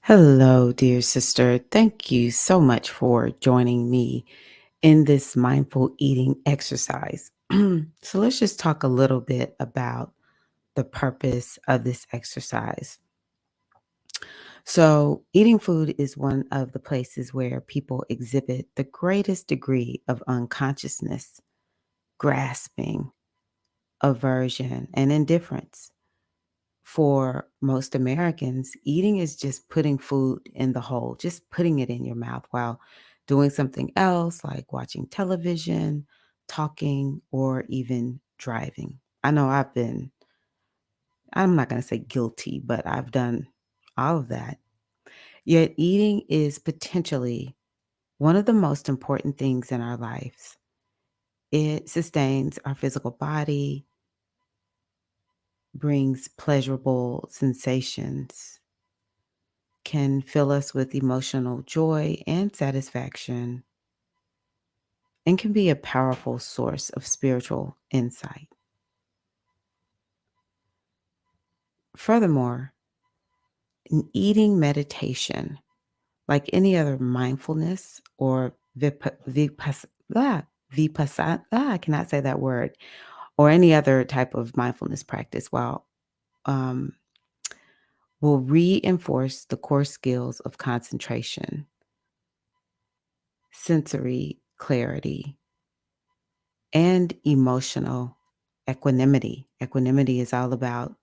Hello, dear sister. Thank you so much for joining me in this mindful eating exercise. So, let's just talk a little bit about the purpose of this exercise. So, eating food is one of the places where people exhibit the greatest degree of unconsciousness, grasping, aversion, and indifference. For most Americans, eating is just putting food in the hole, just putting it in your mouth while doing something else like watching television, talking, or even driving. I know I'm not going to say guilty, but I've done all of that. Yet eating is potentially one of the most important things in our lives. It sustains our physical body, brings pleasurable sensations, can fill us with emotional joy and satisfaction, and can be a powerful source of spiritual insight. Furthermore, an eating meditation, like any other mindfulness or I cannot say that word, or any other type of mindfulness practice, um, will reinforce the core skills of concentration, sensory clarity, and emotional equanimity. Equanimity is all about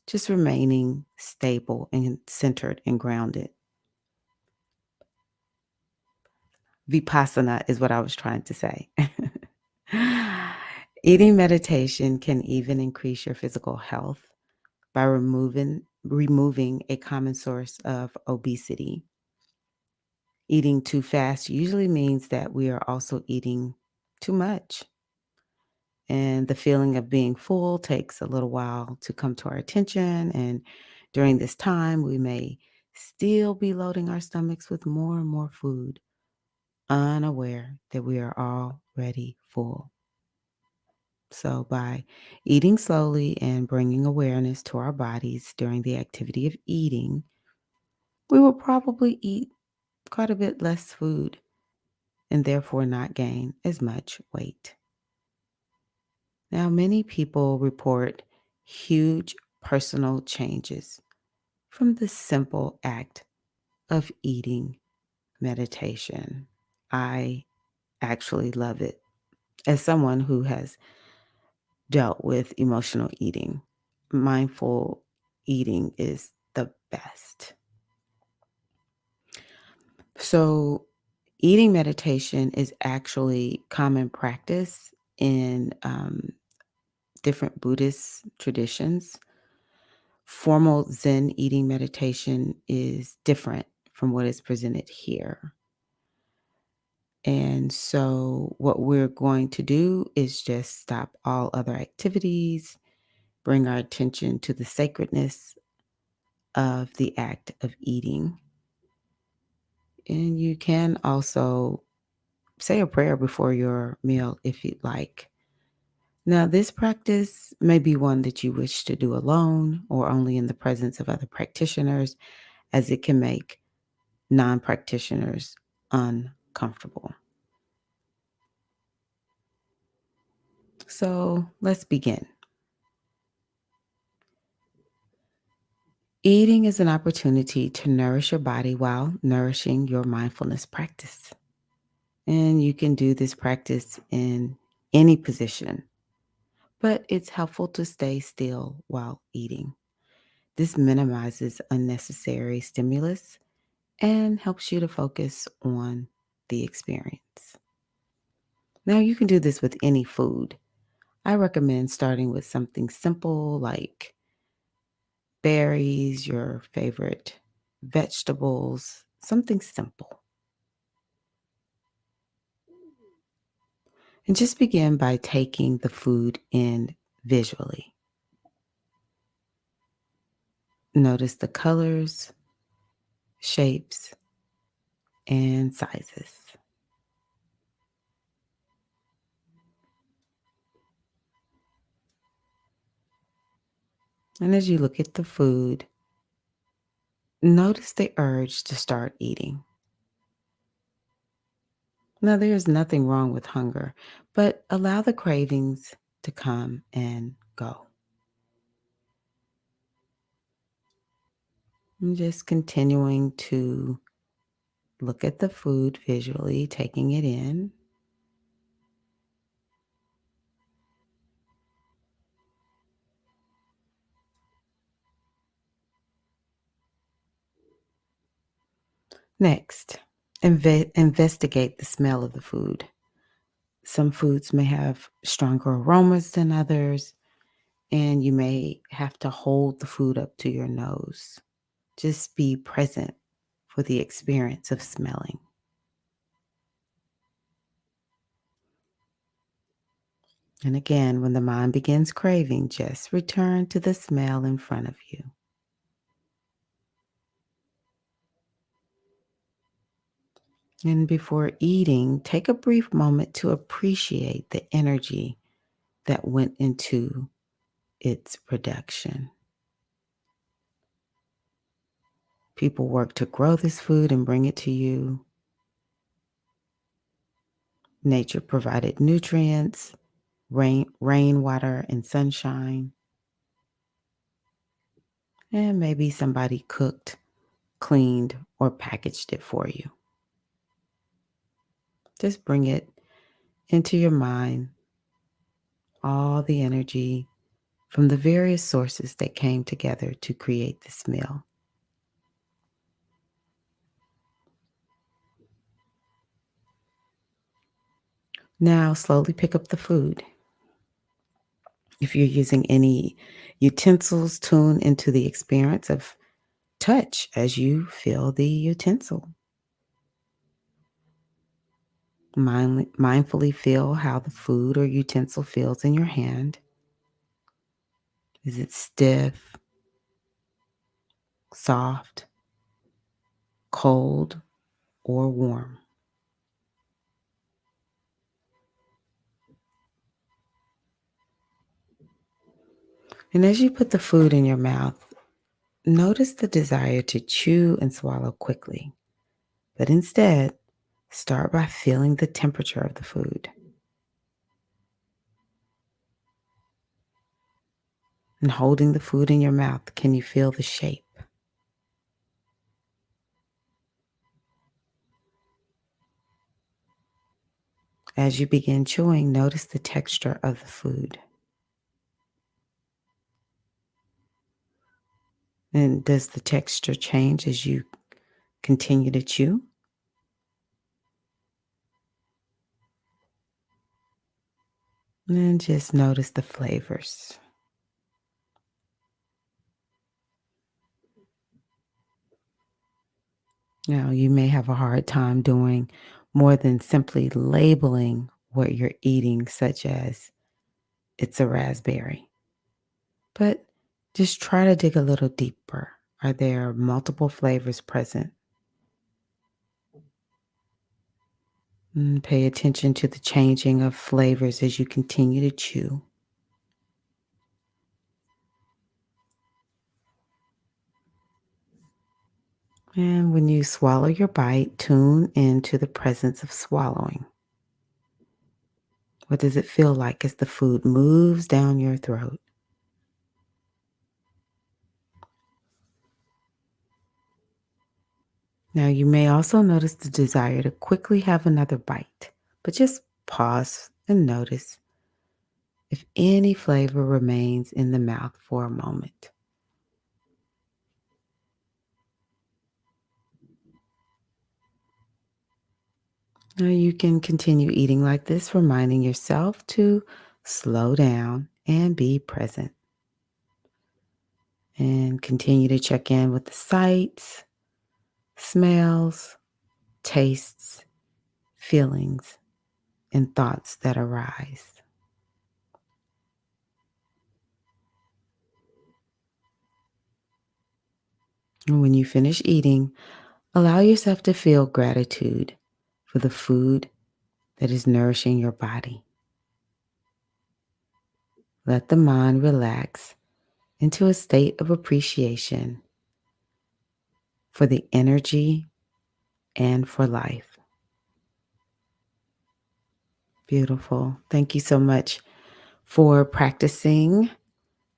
just remaining stable and centered and grounded. Vipassana is what I was trying to say. Eating meditation can even increase your physical health by removing a common source of obesity. Eating too fast usually means that we are also eating too much. And the feeling of being full takes a little while to come to our attention. And during this time, we may still be loading our stomachs with more and more food, unaware that we are already full. So, by eating slowly and bringing awareness to our bodies during the activity of eating, we will probably eat quite a bit less food and therefore not gain as much weight. Now, many people report huge personal changes from the simple act of eating meditation. I actually love it. As someone who has dealt with emotional eating, mindful eating is the best. So, eating meditation is actually common practice in different Buddhist traditions. Formal Zen eating meditation is different from what is presented here. And so, what we're going to do is just stop all other activities, bring our attention to the sacredness of the act of eating. And you can also say a prayer before your meal if you'd like. Now, this practice may be one that you wish to do alone or only in the presence of other practitioners, as it can make non practitioners uncomfortable. So let's begin. Eating is an opportunity to nourish your body while nourishing your mindfulness practice. And you can do this practice in any position, but it's helpful to stay still while eating. This minimizes unnecessary stimulus and helps you to focus on the experience. Now, you can do this with any food. I recommend starting with something simple like berries, your favorite vegetables, something simple. And just begin by taking the food in visually. Notice the colors, shapes, and sizes. And as you look at the food, Notice the urge to start eating. Now, there's nothing wrong with hunger, but allow the cravings to come and go. And just continuing to look at the food visually, taking it in. Next, investigate the smell of the food. Some foods may have stronger aromas than others, and you may have to hold the food up to your nose. Just be present for the experience of smelling. And again, when the mind begins craving, just return to the smell in front of you. And before eating, take a brief moment to appreciate the energy that went into its production. People work to grow this food and bring it to you. Nature provided nutrients, rainwater, and sunshine. And maybe somebody cooked, cleaned, or packaged it for you. Just bring it into your mind, all the energy from the various sources that came together to create this meal. Now, slowly pick up the food. If you're using any utensils, tune into the experience of touch as you feel the utensil. Mindfully feel how the food or utensil feels in your hand. Is it stiff, soft, cold, or warm? And as you put the food in your mouth, notice the desire to chew and swallow quickly. But instead, start by feeling the temperature of the food. And holding the food in your mouth, can you feel the shape? As you begin chewing, notice the texture of the food. And does the texture change as you continue to chew? And just notice the flavors. Now, you may have a hard time doing more than simply labeling what you're eating, such as it's a raspberry. But just try to dig a little deeper. Are there multiple flavors present? Pay attention to the changing of flavors as you continue to chew. And when you swallow your bite, tune into the presence of swallowing. What does it feel like as the food moves down your throat? Now, you may also notice the desire to quickly have another bite, but just pause and notice if any flavor remains in the mouth for a moment. Now, you can continue eating like this, reminding yourself to slow down and be present. And continue to check in with the sights, smells, tastes, feelings, and thoughts that arise. And when you finish eating, allow yourself to feel gratitude for the food that is nourishing your body. Let the mind relax into a state of appreciation for the energy, and for life. Beautiful. Thank you so much for practicing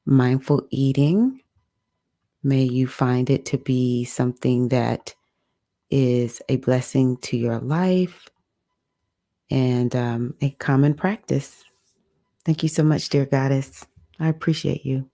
mindful eating. May you find it to be something that is a blessing to your life and a common practice. Thank you so much, dear goddess. I appreciate you.